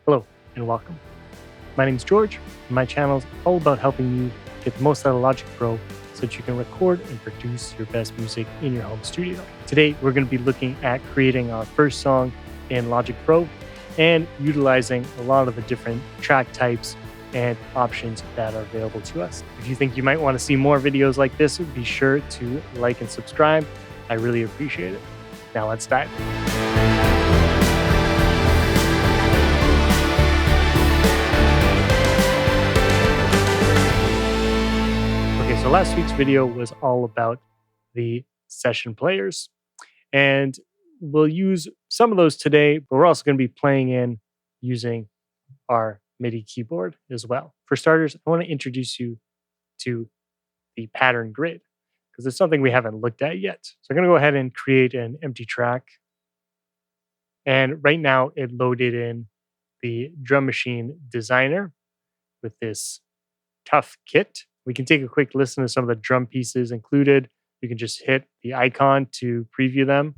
Hello and welcome. My name is George, and my channel is all about helping you get the most out of Logic Pro so that you can record and produce your best music in your home studio. Today, we're going to be looking at creating our first song in Logic Pro and utilizing a lot of the different track types and options that are available to us. If you think you might want to see more videos like this, be sure to like and subscribe. I really appreciate it. Now let's dive. Okay, so last week's video was all about the session players, and we'll use some of those today, but we're also going to be playing in using our MIDI keyboard as well. For starters, I want to introduce you to the pattern grid because it's something we haven't looked at yet. So I'm going to go ahead and create an empty track. And right now it loaded in the drum machine designer with this tough kit. We can take a quick listen to some of the drum pieces included. You can just hit the icon to preview them.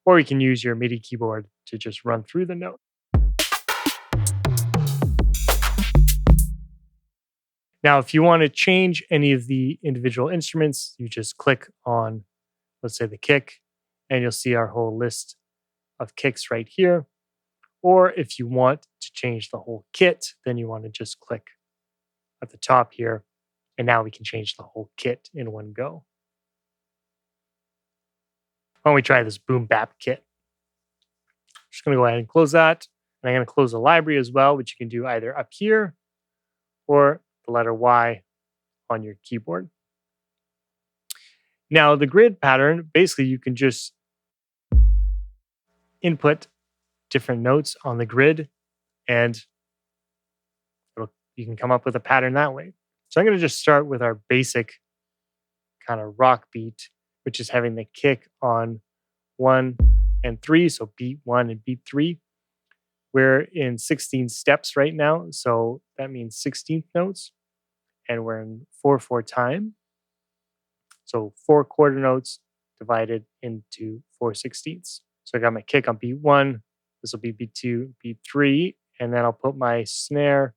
Or you can use your MIDI keyboard to just run through the note. Now, if you want to change any of the individual instruments, you just click on, let's say, the kick, and you'll see our whole list of kicks right here. Or if you want to change the whole kit, then you want to just click at the top here, and now we can change the whole kit in one go. Why don't we try this boom bap kit? I'm just going to go ahead and close that. And I'm going to close the library as well, which you can do either up here or the letter Y on your keyboard. Now, the grid pattern, basically you can just input different notes on the grid and you can come up with a pattern that way. So I'm going to just start with our basic kind of rock beat, which is having the kick on 1 and 3. So beat 1 and beat 3. We're in 16 steps right now. So that means 16th notes. And we're in 4/4 time. So 4 quarter notes divided into 4/16. So I got my kick on beat 1. This will be beat 2, beat 3. And then I'll put my snare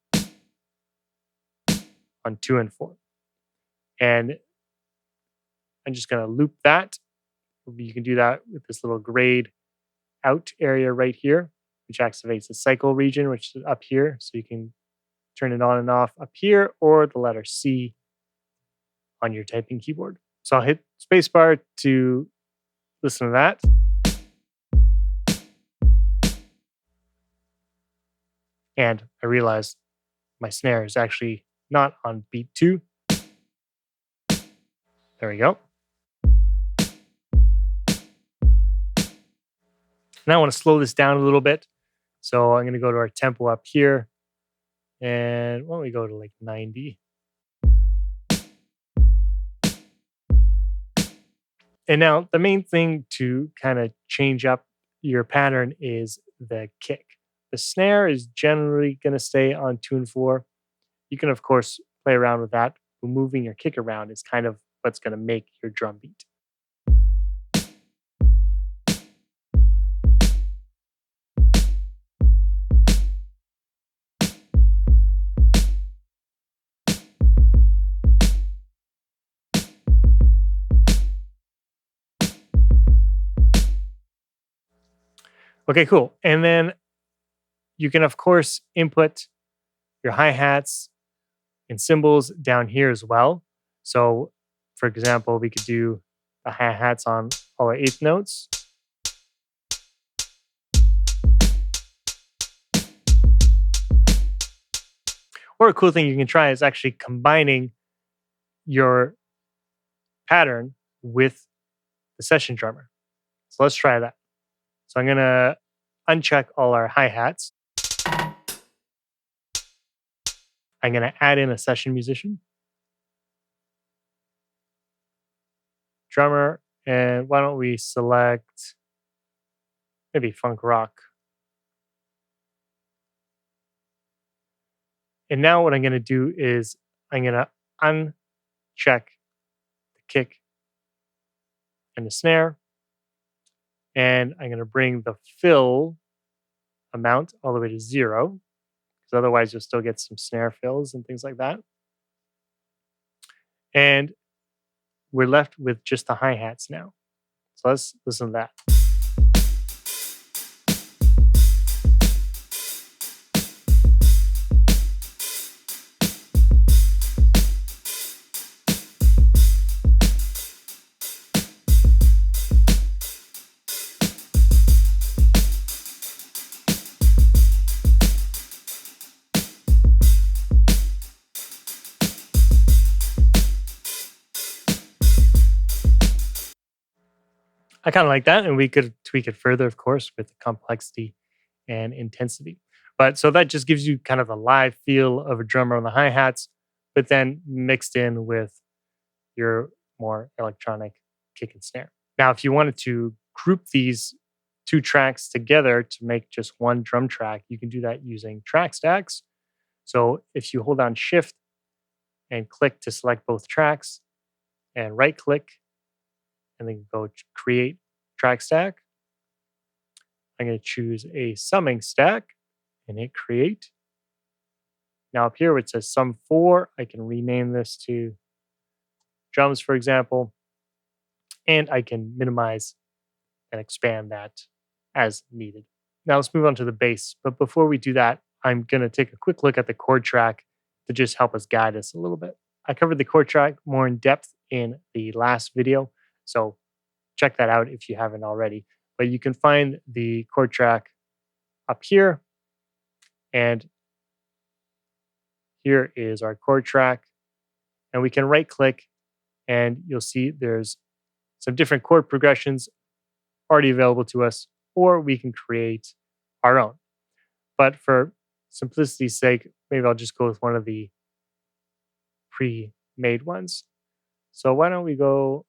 on 2 and 4. And I'm just going to loop that. You can do that with this little grade out area right here, which activates the cycle region, which is up here. So you can turn it on and off up here, or the letter C on your typing keyboard. So I'll hit spacebar to listen to that. And I realized my snare is actually not on beat 2. There we go. Now I want to slow this down a little bit. So I'm going to go to our tempo up here. And why don't we go to like 90? And now the main thing to kind of change up your pattern is the kick. The snare is generally going to stay on 2 and 4. You can, of course, play around with that. But moving your kick around is kind of what's going to make your drum beat. Okay, cool. And then you can, of course, input your hi-hats and cymbals down here as well. So, for example, we could do the hi-hats on all our 8th notes. Or a cool thing you can try is actually combining your pattern with the session drummer. So let's try that. So I'm going to uncheck all our hi-hats. I'm going to add in a session musician, drummer, and why don't we select maybe funk rock. And now what I'm going to do is I'm going to uncheck the kick and the snare. And I'm going to bring the fill amount all the way to 0, because otherwise you'll still get some snare fills and things like that. And we're left with just the hi-hats now. So let's listen to that. I kind of like that, and we could tweak it further, of course, with the complexity and intensity. But so that just gives you kind of a live feel of a drummer on the hi-hats, but then mixed in with your more electronic kick and snare. Now, if you wanted to group these two tracks together to make just one drum track, you can do that using track stacks. So if you hold down Shift and click to select both tracks and right click and then go create track stack, I'm going to choose a summing stack and hit create. Now up here where it says sum 4, I can rename this to drums, for example, and I can minimize and expand that as needed. Now let's move on to the bass. But before we do that, I'm going to take a quick look at the chord track to just help us guide us a little bit. I covered the chord track more in depth in the last video, so check that out if you haven't already. But you can find the chord track up here, and here is our chord track. And we can right click and you'll see there's some different chord progressions already available to us, or we can create our own. But for simplicity's sake, maybe I'll just go with one of the pre-made ones. So why don't we go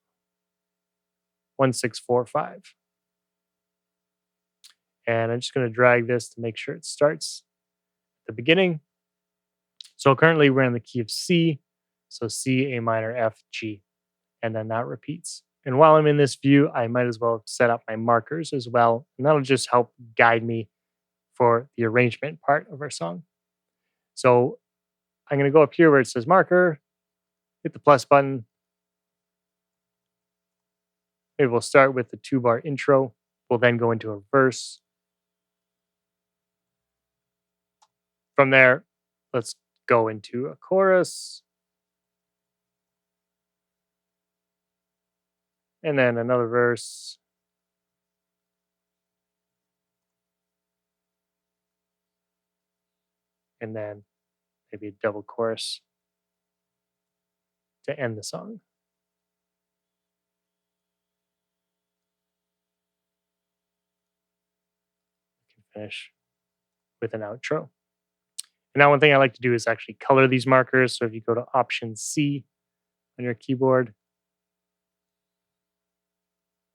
1645? And I'm just going to drag this to make sure it starts at the beginning. So currently we're in the key of C. So C, A minor, F, G, and then that repeats. And while I'm in this view, I might as well set up my markers as well. And that'll just help guide me for the arrangement part of our song. So I'm going to go up here where it says marker, hit the plus button. Maybe we'll start with the 2-bar intro. We'll then go into a verse. From there, let's go into a chorus. And then another verse. And then maybe a double chorus to end the song. We can finish with an outro. And now one thing I like to do is actually color these markers. So if you go to Option C on your keyboard,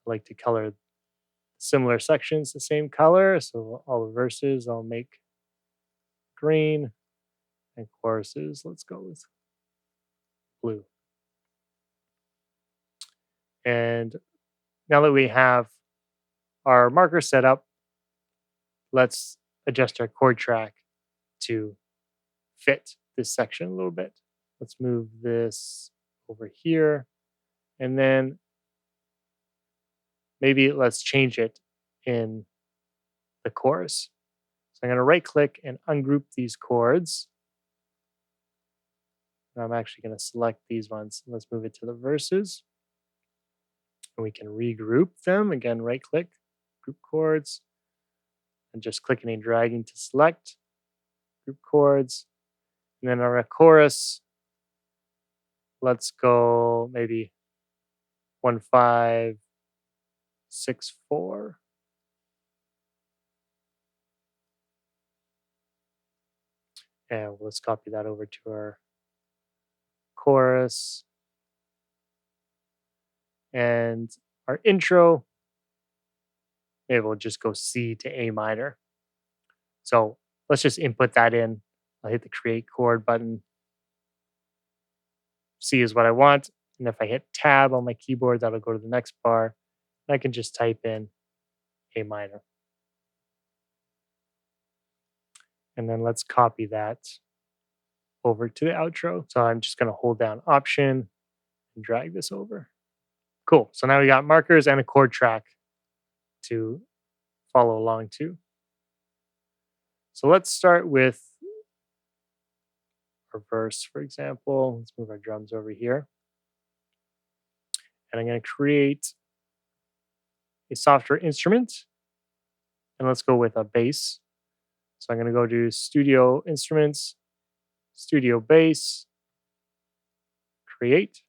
I like to color similar sections the same color. So all the verses I'll make green, and choruses, let's go with blue. And now that we have our marker set up, let's adjust our chord track to fit this section a little bit. Let's move this over here, and then maybe let's change it in the chorus. So I'm going to right click and ungroup these chords. And I'm actually going to select these ones. Let's move it to the verses. And we can regroup them. Again, right click, group chords, and just clicking and dragging to select group chords. And then our chorus, let's go maybe 1564. And let's copy that over to our chorus. And our intro, maybe we'll just go C to A minor. So let's just input that in. I'll hit the create chord button. C is what I want. And if I hit tab on my keyboard, that'll go to the next bar. I can just type in A minor. And then let's copy that over to the outro. So I'm just going to hold down Option and drag this over. Cool. So now we got markers and a chord track to follow along to. So let's start with our verse, for example. Let's move our drums over here. And I'm going to create a software instrument. And let's go with a bass. So I'm going to go to Studio Instruments, Studio Bass, Create.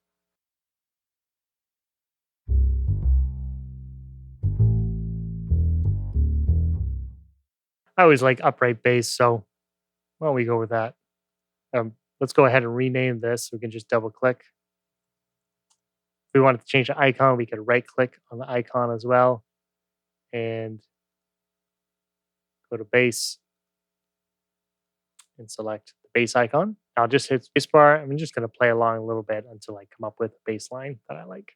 I always like upright bass, so why don't we go with that? Let's go ahead and rename this. We can just double click. If we wanted to change the icon, we could right click on the icon as well and go to bass and select the bass icon. I'll just hit spacebar. I'm just going to play along a little bit until I come up with a bass line that I like.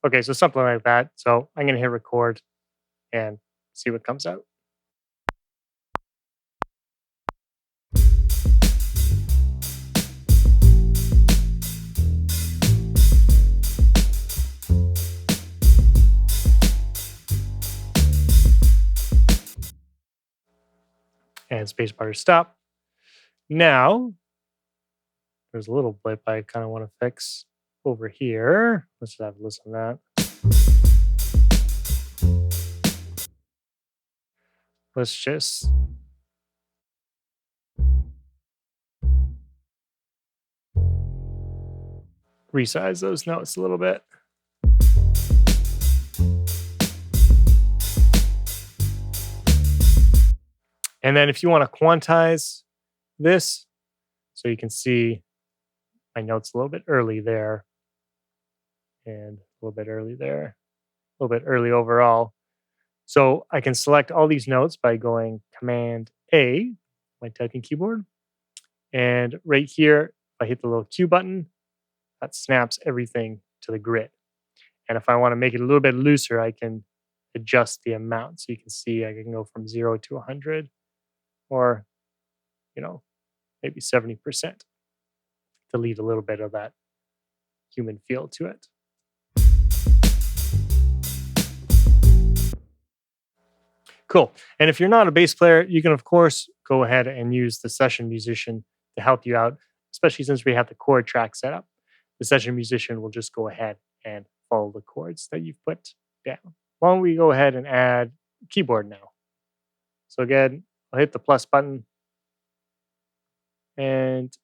Okay, so something like that. So I'm going to hit record and see what comes out. And spacebar to stop. Now, there's a little blip I kind of want to fix over here. Let's just have a listen to that. Let's just resize those notes a little bit. And then if you want to quantize this, so you can see my notes a little bit early there and a little bit early there, a little bit early overall. So I can select all these notes by going Command A, my typing keyboard. And right here, if I hit the little Q button, that snaps everything to the grid. And if I want to make it a little bit looser, I can adjust the amount. So you can see I can go from 0 to 100 or, maybe 70% to leave a little bit of that human feel to it. Cool. And if you're not a bass player, you can, of course, go ahead and use the session musician to help you out, especially since we have the chord track set up. The session musician will just go ahead and follow the chords that you've put down. Why don't we go ahead and add keyboard now? So again, I'll hit the plus button. And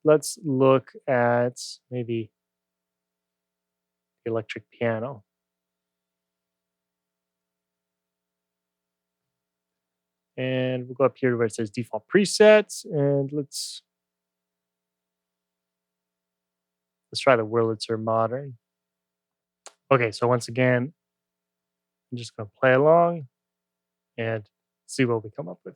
let's look at maybe the electric piano. And we'll go up here where it says default presets, and let's try the Wurlitzer Modern. Okay, so once again, I'm just going to play along and see what we come up with.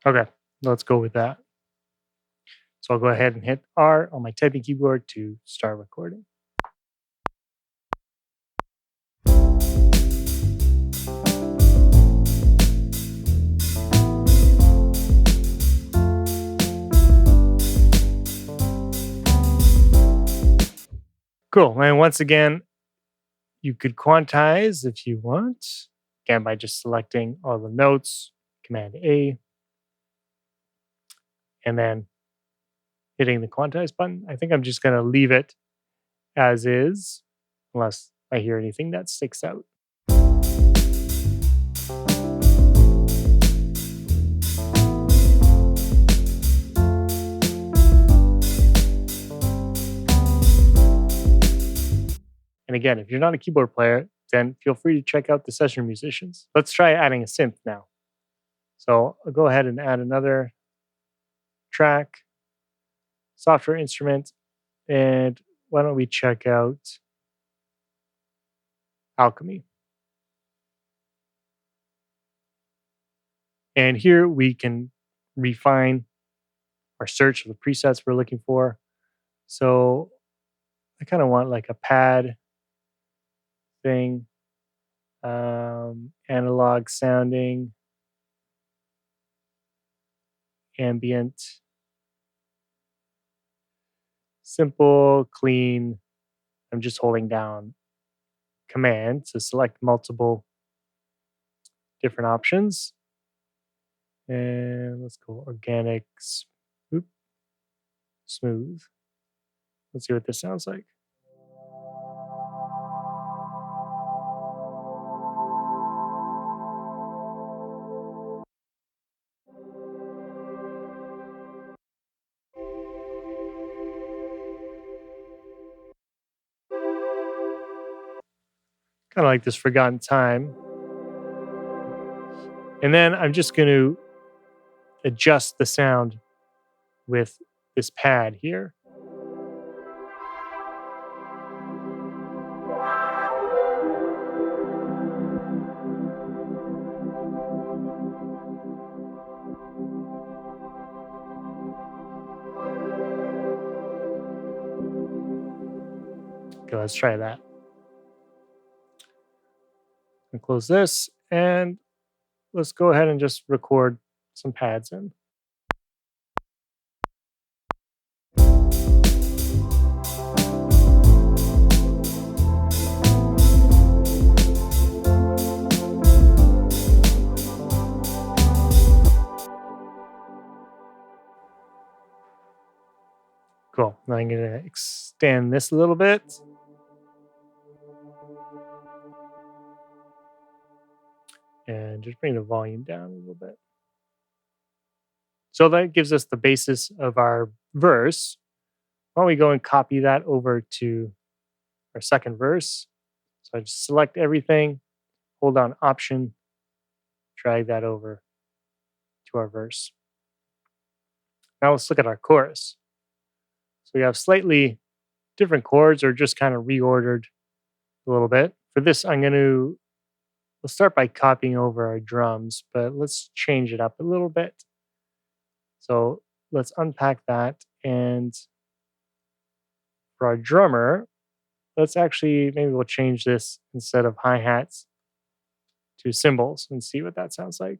Okay, let's go with that. So I'll go ahead and hit R on my typing keyboard to start recording. Cool. And once again, you could quantize if you want. Again, by just selecting all the notes, Command A, and then hitting the quantize button. I think I'm just going to leave it as is, unless I hear anything that sticks out. And again, if you're not a keyboard player, then feel free to check out the session musicians. Let's try adding a synth now. So I'll go ahead and add another track, software instrument, and why don't we check out Alchemy. And here we can refine our search of the presets we're looking for. So I kind of want like a pad thing, analog sounding, ambient, simple, clean. I'm just holding down Command to select multiple different options. And let's go organic, smooth. Let's see what this sounds like. Kind of like this forgotten time. And then I'm just going to adjust the sound with this pad here. Okay, let's try that. And close this, and let's go ahead and just record some pads in. Cool. Now I'm going to extend this a little bit. And just bring the volume down a little bit. So that gives us the basis of our verse. Why don't we go and copy that over to our second verse? So I just select everything, hold down Option, drag that over to our verse. Now let's look at our chorus. So we have slightly different chords, or just kind of reordered a little bit. For this, we'll start by copying over our drums, but let's change it up a little bit. So let's unpack that. And for our drummer, maybe we'll change this instead of hi-hats to cymbals and see what that sounds like.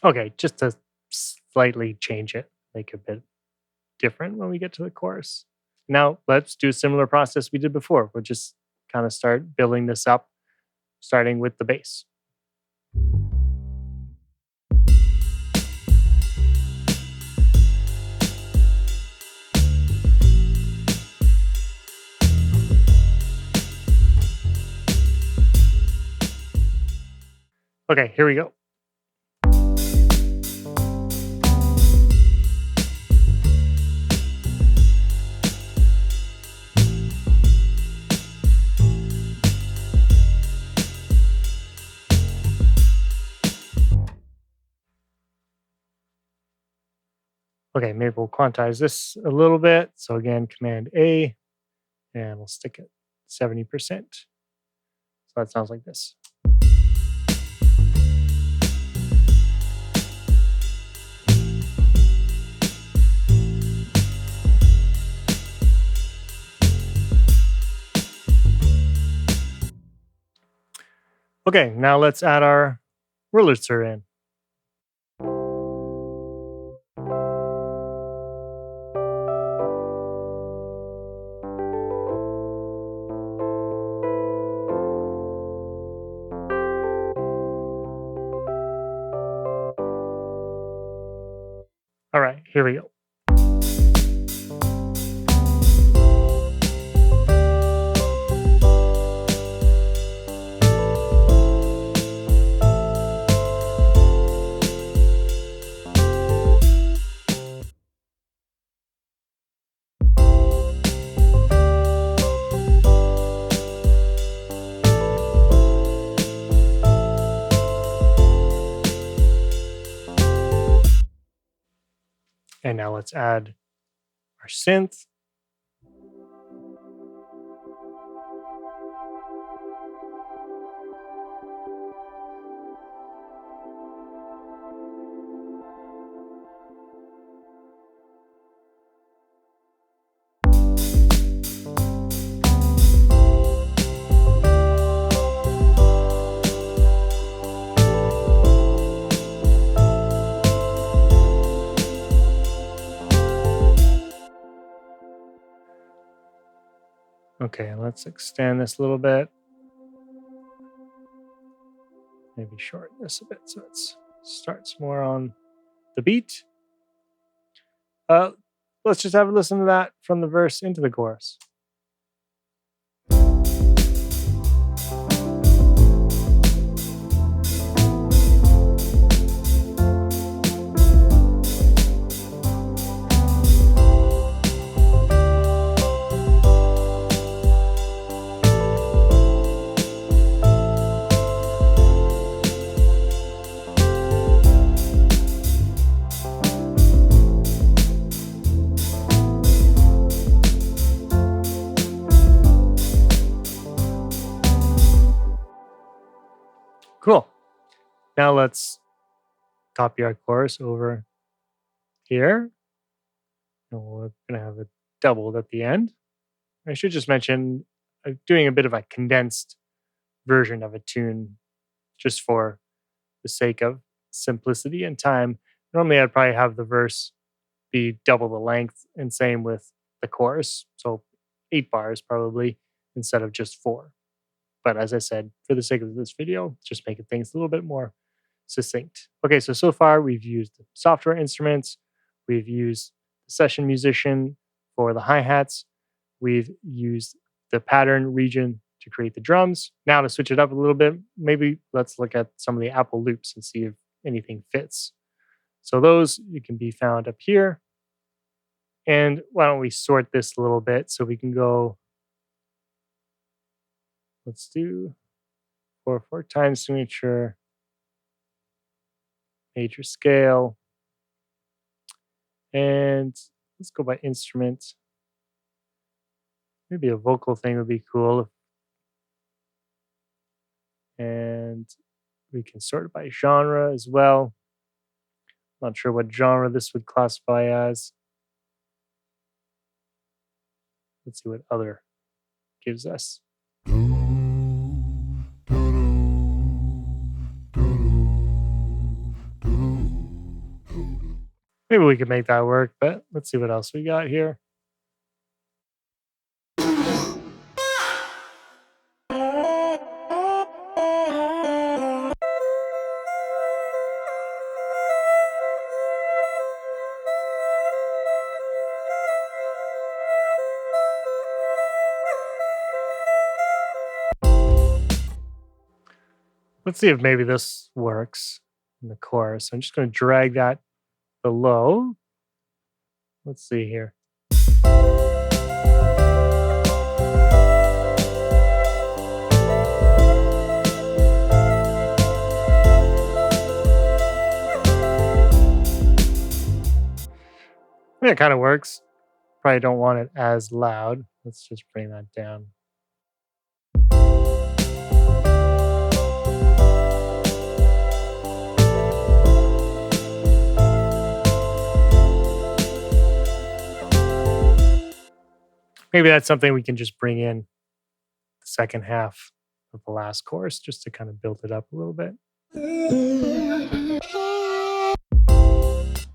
Okay, just to slightly change it, make it a bit different when we get to the chorus. Now, let's do a similar process we did before. We'll just kind of start building this up, starting with the bass. Okay, here we go. Okay, maybe we'll quantize this a little bit. So again, Command A, and we'll stick it 70%. So that sounds like this. Okay, now let's add our Wurlitzer in. All right, here we go. And now let's add our synth. Okay, let's extend this a little bit. Maybe shorten this a bit so it starts more on the beat. Let's just have a listen to that from the verse into the chorus. Cool. Now let's copy our chorus over here. And we're going to have it doubled at the end. I should just mention I'm doing a bit of a condensed version of a tune just for the sake of simplicity and time. Normally, I'd probably have the verse be double the length, and same with the chorus. So 8 bars probably instead of just 4. But as I said, for the sake of this video, just making things a little bit more succinct. Okay, so far we've used software instruments, we've used the session musician for the hi-hats, we've used the pattern region to create the drums. Now to switch it up a little bit, maybe let's look at some of the Apple loops and see if anything fits. So those you can be found up here. And why don't we sort this a little bit so we can go, let's do 4 time signature, major scale, and let's go by instrument. Maybe a vocal thing would be cool. And we can sort it by genre as well. Not sure what genre this would classify as. Let's see what other gives us. Maybe we could make that work, but let's see what else we got here. Let's see if maybe this works in the chorus. I'm just going to drag that below. Let's see here. Yeah, it kind of works. Probably don't want it as loud. Let's just bring that down. Maybe that's something we can just bring in the second half of the last chorus just to kind of build it up a little bit.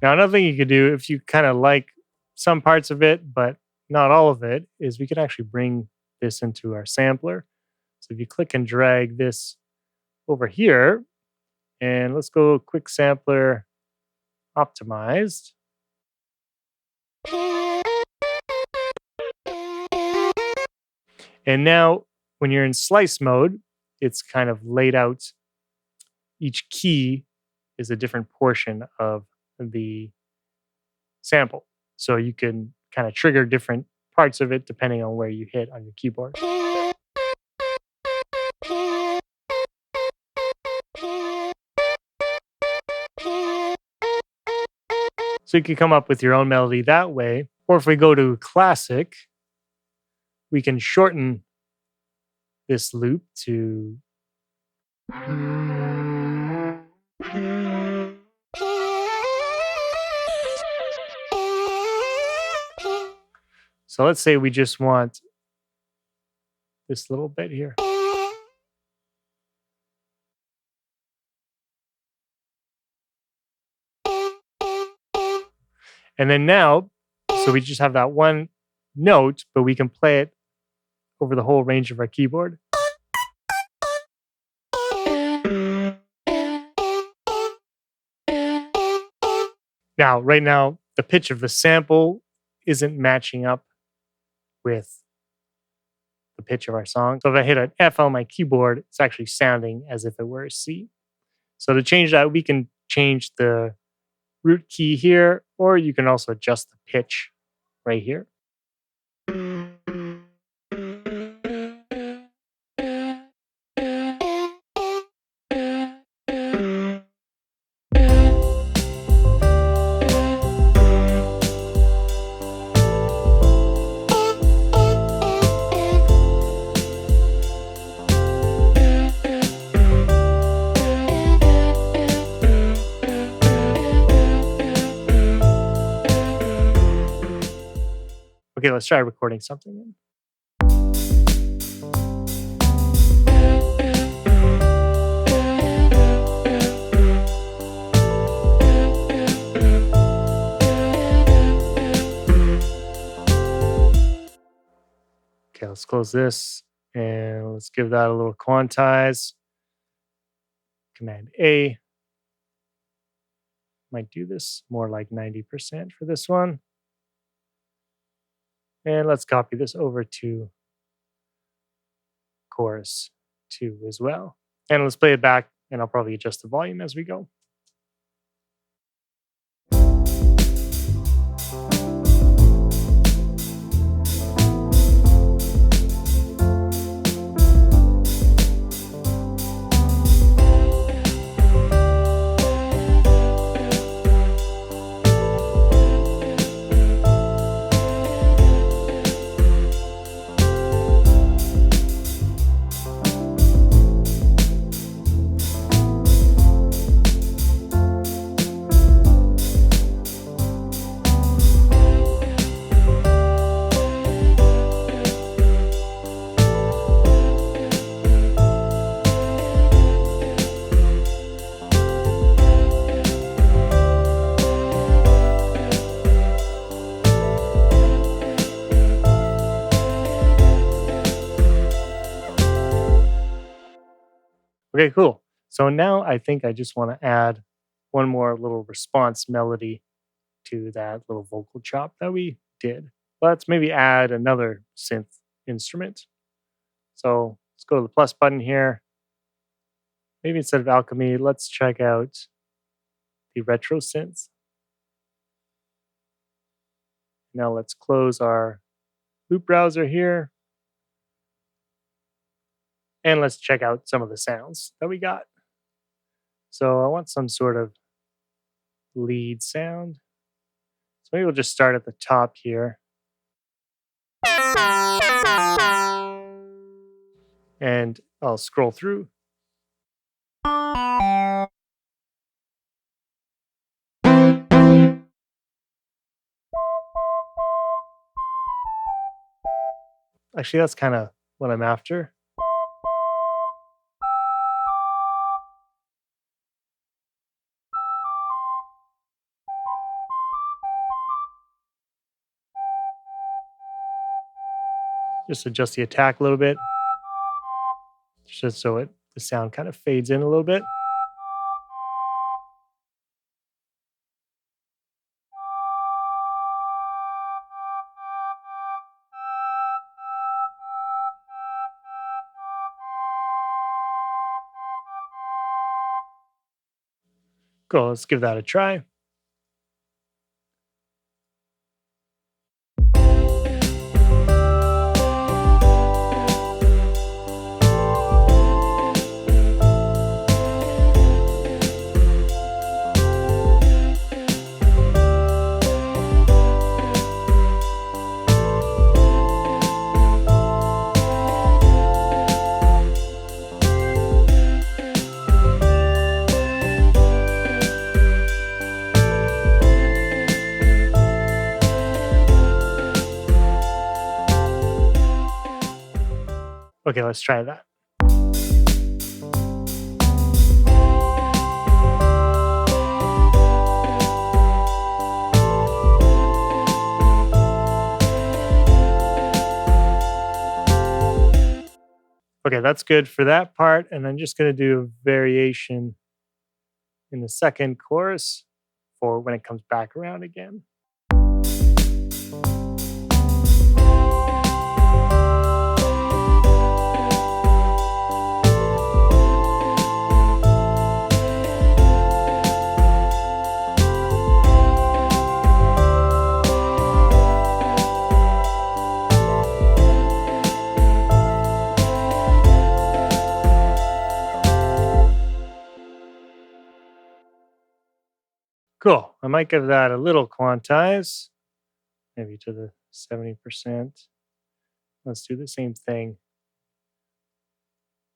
Now, another thing you could do if you kind of like some parts of it, but not all of it, is we could actually bring this into our sampler. So if you click and drag this over here, and let's go quick sampler optimized. And now when you're in slice mode, it's kind of laid out. Each key is a different portion of the sample. So you can kind of trigger different parts of it depending on where you hit on your keyboard. So you can come up with your own melody that way. Or if we go to classic, we can shorten this loop to so let's say we just want this little bit here. And then now, so we just have that one note, but we can play it over the whole range of our keyboard. Now, right now, the pitch of the sample isn't matching up with the pitch of our song. So if I hit an F on my keyboard, it's actually sounding as if it were a C. So to change that, we can change the root key here, or you can also adjust the pitch right here. Okay, let's try recording something in. Okay, let's close this and let's give that a little quantize. Command A. Might do this more like 90% for this one. And let's copy this over to chorus 2 as well. And let's play it back, and I'll probably adjust the volume as we go. Okay, cool. So now I think I just want to add one more little response melody to that little vocal chop that we did. Let's maybe add another synth instrument. So let's go to the plus button here. Maybe instead of Alchemy, let's check out the retro synth. Now let's close our loop browser here. And let's check out some of the sounds that we got. So I want some sort of lead sound. So maybe we'll just start at the top here. And I'll scroll through. Actually, that's kind of what I'm after. Just adjust the attack a little bit, just so the sound kind of fades in a little bit. Cool, let's give that a try. Okay, let's try that. Okay, that's good for that part. And I'm just going to do a variation in the second chorus for when it comes back around again. Cool. I might give that a little quantize, maybe to the 70%. Let's do the same thing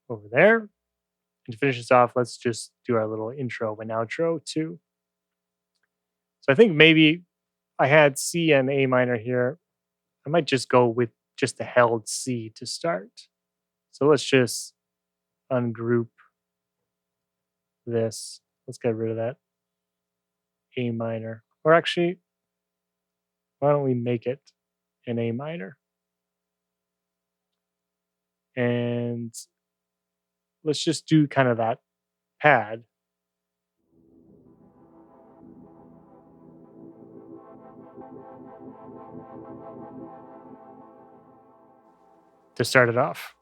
over there. And to finish this off, let's just do our little intro and outro too. So I think maybe I had C and A minor here. I might just go with just the held C to start. So let's just ungroup this. Let's get rid of that A minor. Or actually, why don't we make it an A minor? And let's just do kind of that pad. To start it off.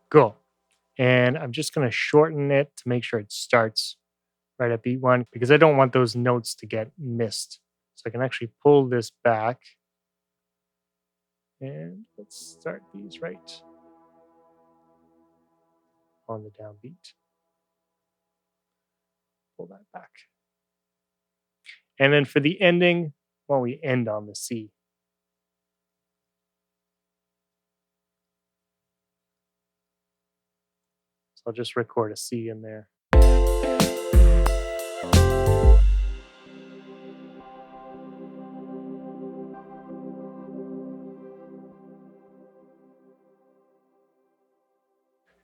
Cool. And I'm just going to shorten it to make sure it starts right at beat one because I don't want those notes to get missed. So I can actually pull this back. And let's start these right on the downbeat. Pull that back. And then for the ending, well, we end on the C. So I'll just record a C in there.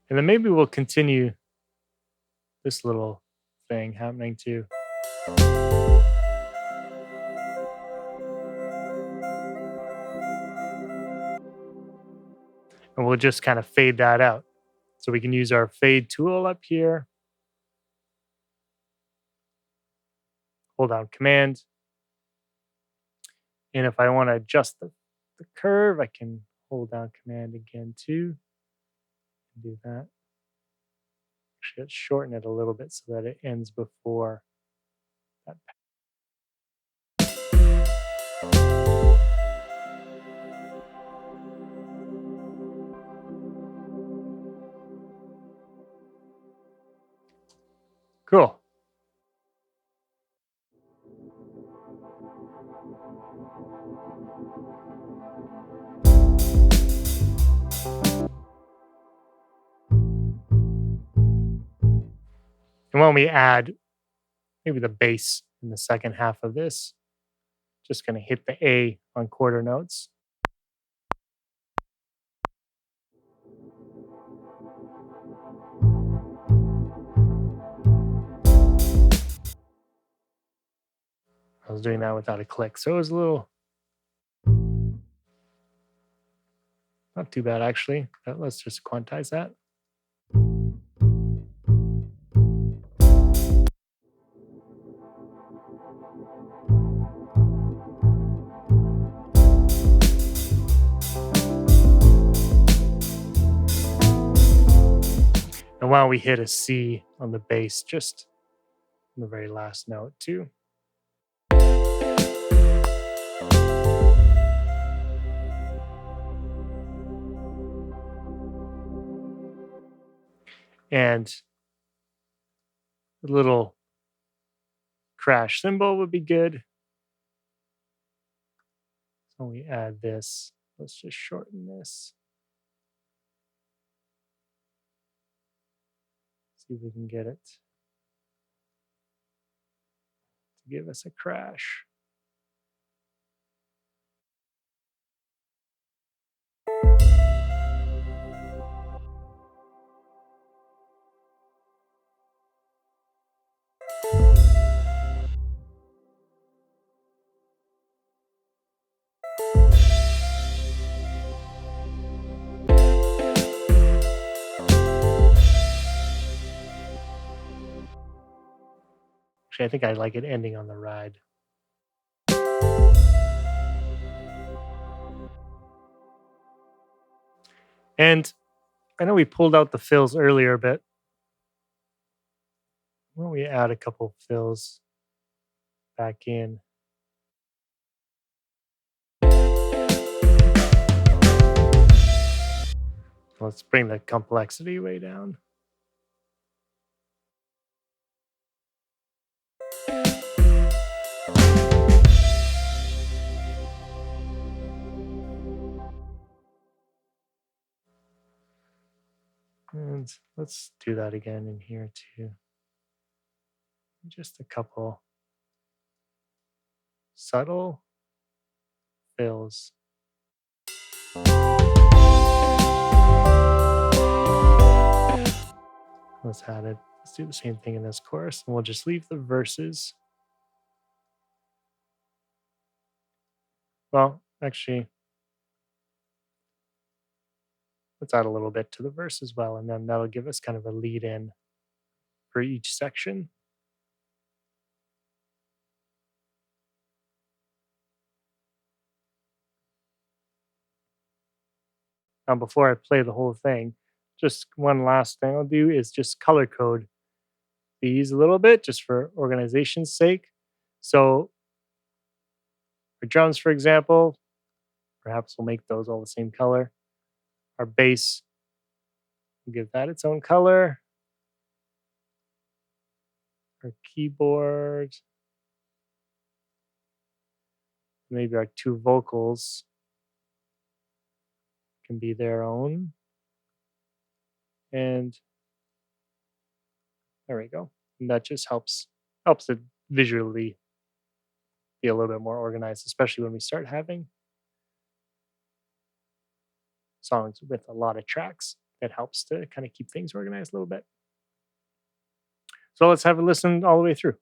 And then maybe we'll continue this little thing happening too. And we'll just kind of fade that out. So we can use our fade tool up here. Hold down Command. And if I want to adjust the curve, I can hold down Command again too. Do that. Actually, let's shorten it a little bit so that it ends before that. Cool. And when we add maybe the bass in the second half of this, just going to hit the A on quarter notes. I was doing that without a click, so it was a little not too bad actually. But let's just quantize that. And while we hit a C on the bass, just on the very last note too. And a little crash cymbal would be good. So we add this. Let's just shorten this. See if we can get it to give us a crash. Actually, I think I like it ending on the ride. And I know we pulled out the fills earlier, but why don't we add a couple fills back in? Let's bring the complexity way down. And let's do that again in here too. Just a couple subtle fills. Let's add it. Let's do the same thing in this chorus, and we'll just leave the verses. Well, actually, let's add a little bit to the verse as well, and then that'll give us kind of a lead in for each section. Now, before I play the whole thing, just one last thing I'll do is just color code these a little bit just for organization's sake. So for drums, for example, perhaps we'll make those all the same color. Our bass, we'll give that its own color. Our keyboard, maybe our two vocals can be their own. And there we go. And that just helps it visually be a little bit more organized, especially when we start having songs with a lot of tracks. That helps to kind of keep things organized a little bit. So let's have a listen all the way through.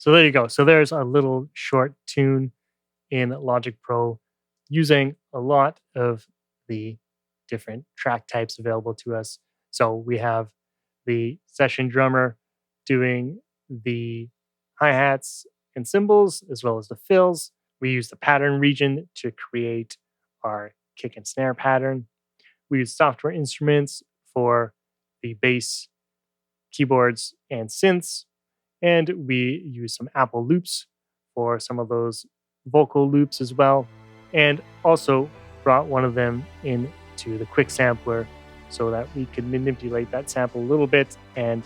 So there you go. So there's a little short tune in Logic Pro using a lot of the different track types available to us. So we have the session drummer doing the hi-hats and cymbals, as well as the fills. We use the pattern region to create our kick and snare pattern. We use software instruments for the bass, keyboards, and synths. And we use some Apple loops for some of those vocal loops as well. And also brought one of them into the quick sampler so that we could manipulate that sample a little bit and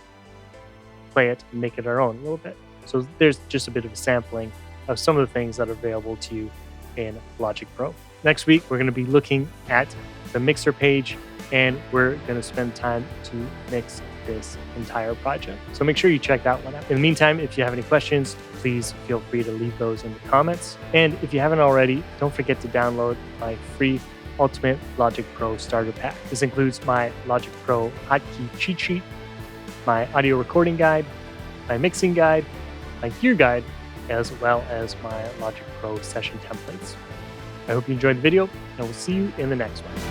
play it and make it our own a little bit. So there's just a bit of a sampling of some of the things that are available to you in Logic Pro. Next week, we're going to be looking at the mixer page, and we're going to spend time to mix this entire project. So make sure you check that one out. In the meantime, if you have any questions, please feel free to leave those in the comments. And if you haven't already, don't forget to download my free Ultimate Logic Pro Starter Pack. This includes my Logic Pro hotkey cheat sheet, my audio recording guide, my mixing guide, my gear guide, as well as my Logic Pro session templates. I hope you enjoyed the video, and we'll see you in the next one.